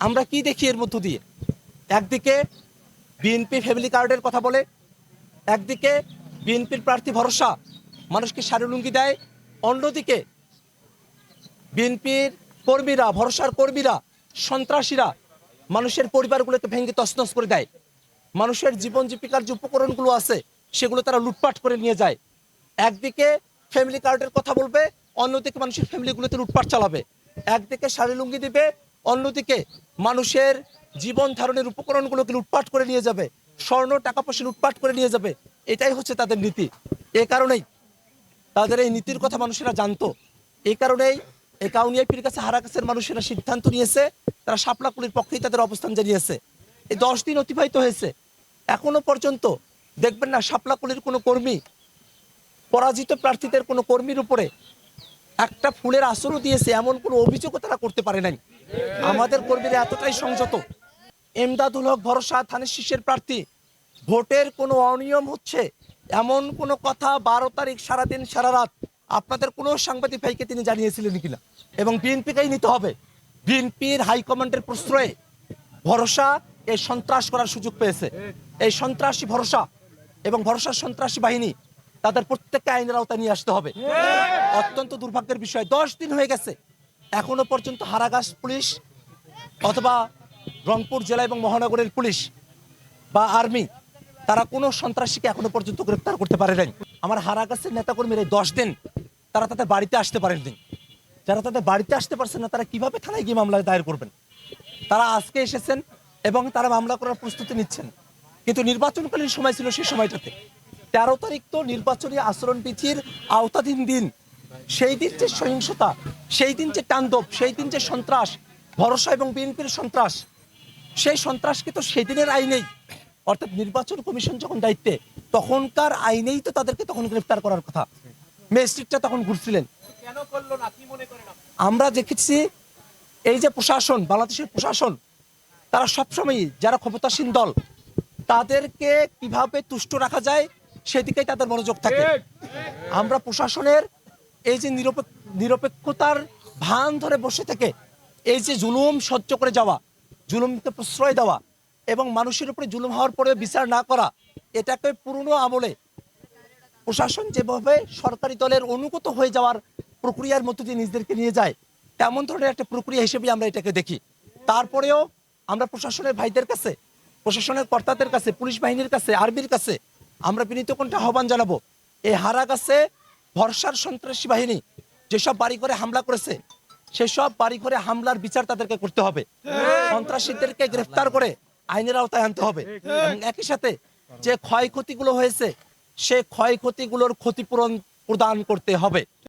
আমরা কি দেখি এর মধ্য দিয়ে? একদিকে বিএনপি ফ্যামিলি কার্ডের কথা বলে, একদিকে বিএনপির প্রার্থী ভরসা মানুষকে শাড়ি লুঙ্গি দেয়, অন্যদিকে বিএনপির কর্মীরা, ভরসার কর্মীরা, সন্ত্রাসীরা মানুষের পরিবারগুলোকে ভেঙে তছনছ করে দেয়। মানুষের জীবন জীবিকার যে উপকরণগুলো আছে সেগুলো তারা লুটপাট করে নিয়ে যায়। একদিকে ফ্যামিলি কার্ডের কথা বলবে, অন্যদিকে মানুষের ফ্যামিলিগুলোতে লুটপাট চালাবে। একদিকে শাড়ি লুঙ্গি দিবে, অন্যদিকে মানুষের জীবন ধারণের উপকরণগুলোকে লুটপাট করে নিয়ে যাবে, স্বর্ণ টাকা পয়সা লুটপাট করে নিয়ে যাবে। এটাই হচ্ছে তাদের নীতি। এ কারণেই তাদের এই নীতির কথা মানুষেরা জানতো। এই কারণেই এই কাউনিয়া পীর কাছে হারাকাছের মানুষেরা সিদ্ধান্ত নিয়েছে, তারা শাপলাকুলির পক্ষেই তাদের অবস্থান জানিয়েছে। এই 10 দিন অতিবাহিত হয়েছে, এখনো পর্যন্ত দেখবেন না শাপলাকুলির কোনো কর্মী, পরাজিত প্রার্থীদের কোনো কর্মীর উপরে একটা ফুলের আসরও দিয়েছে এমন কোনো অভিযোগও তারা করতে পারে নাই। আমাদের কর্মীরা এতটাই সংযত। এমদাদুল হক ভরসা ধানের শীষের প্রার্থী, ভোটের কোনো অনিয়ম হচ্ছে এমন কোনো কথা 12 তারিখ সারাদিন সারা রাত আপনাদের কোনো সাংবাদিক ভাইকে তিনি জানিয়েছিলেন কিনা? এবং বিএনপিকেই নিতে হবে। বিএনপির হাইকমান্ডের প্রশ্রয়ে ভরসা এই সন্ত্রাস করার সুযোগ পেয়েছে। এই সন্ত্রাসী ভরসা এবং ভরসার সন্ত্রাসী বাহিনী তাদের প্রত্যেককে আইনের আওতায় নিয়ে আসতে হবে। অত্যন্ত দুর্ভাগ্যের বিষয়, 10 দিন হয়ে গেছে এখনো পর্যন্ত হারাগাছ পুলিশ অথবা রংপুর জেলা এবং মহানগরের পুলিশ বা আর্মি তারা কোনো সন্ত্রাসীকে এখনো পর্যন্ত গ্রেফতার করতে পারে নাই। আমার হারাগাছের নেতাকর্মীরা 10 দিন তারা তাদের বাড়িতে আসতে পারেননি। যারা তাদের বাড়িতে আসতে পারছেন না তারা কিভাবে থানায় গিয়ে মামলা দায়ের করবেন? তারা আজকে এসেছেন এবং তারা মামলা করার প্রস্তুতি নিচ্ছেন, কিন্তু নির্বাচনকালীন সময় ছিল সেই সময়টাতে। 13 তারিখ তো নির্বাচনী আচরণবিধির আওতাধীন দিন। সেই দিন যে সহিংসতা, সেই দিন যে তাণ্ডব, সেই দিন যে সন্ত্রাস, ভরসা এবং বিএনপির সন্ত্রাস, সেই সন্ত্রাসকে তো সেই দিনের আইনেই, অর্থাৎ নির্বাচন কমিশন যখন দায়িত্বে তখনকার আইনেই তো তাদেরকে তখন গ্রেফতার করার কথা। ম্যাজিস্ট্রেটটা তখন ঘুরছিলেন। আমরা দেখেছি এই যে প্রশাসন, বাংলাদেশের প্রশাসন, তারা সবসময়ই যারা ক্ষমতাসীন দল তাদেরকে কিভাবে তুষ্ট রাখা যায় সেদিকেই তাদের মনোযোগ থাকে। আমরা প্রশাসনের এই যে নিরপেক্ষতার ভান ধরে বসে থেকে এই যে জুলুম সহ্য করে যাওয়া, জুলুমকে প্রশ্রয় দেওয়া এবং মানুষের উপরে জুলুম হওয়ার পরে বিচার না করা, এটাকে পুরনো আমলে প্রশাসন যেভাবে সরকারি দলের অনুগত হয়ে যাওয়ার প্রক্রিয়ার মধ্য দিয়ে নিজেদেরকে নিয়ে যায়, তেমন ধরনের একটা প্রক্রিয়া হিসেবে আমরা এটাকে দেখি। তারপরেও আমরা প্রশাসনের ভাইদের কাছে, প্রশাসনের কর্তাদের কাছে, পুলিশ বাহিনীর কাছে, আর্মির কাছে আমরা বিনীত কণ্ঠে আহ্বান জানাবো, এই হারাগাছে ভরসার সন্ত্রাসী বাহিনী যেসব বাড়িঘরে হামলা করেছে সেসব বাড়িঘরে হামলার বিচার তাদেরকে করতে হবে। সন্ত্রাসীদেরকে গ্রেফতার করে আইনের আওতায় আনতে হবে এবং একই সাথে যে ক্ষয়ক্ষতিগুলো হয়েছে সে ক্ষয়ক্ষতিগুলোর ক্ষতিপূরণ প্রদান করতে হবে।